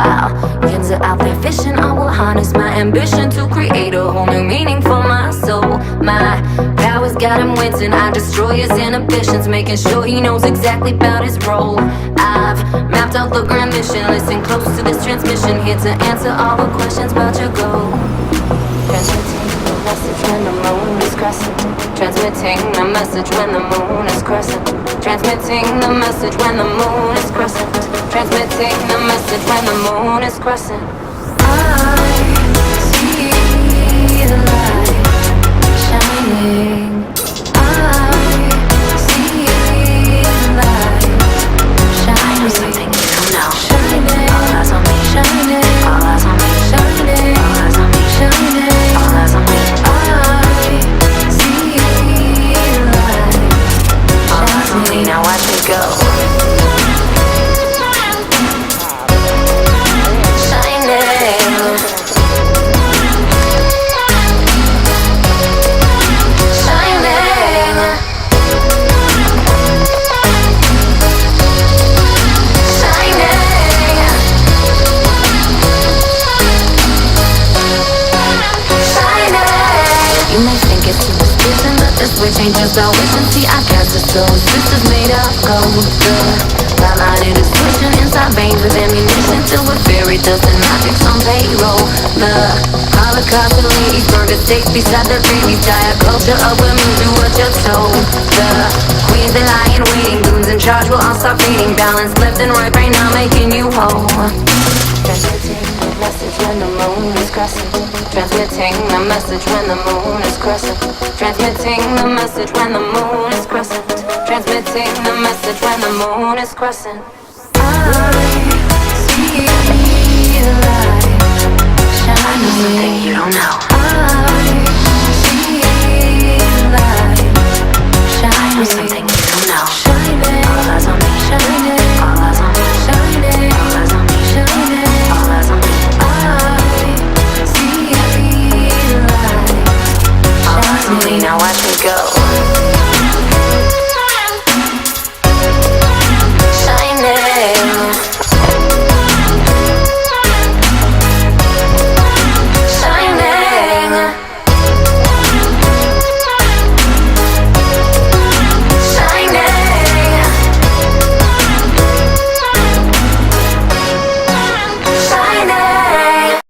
while yins are out there fishing, I will harness my ambition to create a whole new meaning for my soul. My powers got him wincing, I destroy his inhibitions, making sure he knows exactly about his role. I've mapped out the grand mission, listen close to this transmission, here to answer all the questions about your goal. Transmitting the message when the moon is crescent. Transmitting the message when the moon is crescent. Transmitting the message when the moon is crescent. Transmitting the message when the moon is crescent. I see the light shining. I see the light shining. Something you don't know. Shining. All eyes on me. Shining. All eyes on me. Shining. All eyes on me. Shining. All eyes on me. I see the light. All eyes on me. Now watch me go. Which ain't just our wish and see, I got the soul. Sisters made of gold. My mind it is pushing inside veins with ammunition till we're fairy dust and magic's on payroll. The Holocaust and ladies burn the stakes beside their babies. Die a culture of women, do what you're told. The queens they lie in waiting, goons in charge will all start fading. Balance left and right now making you whole. Transmitting the message when the moon is crescent. Transmitting the message when the moon is crescent. Transmitting the message when the moon is crescent. Transmitting the message when the moon is crescent.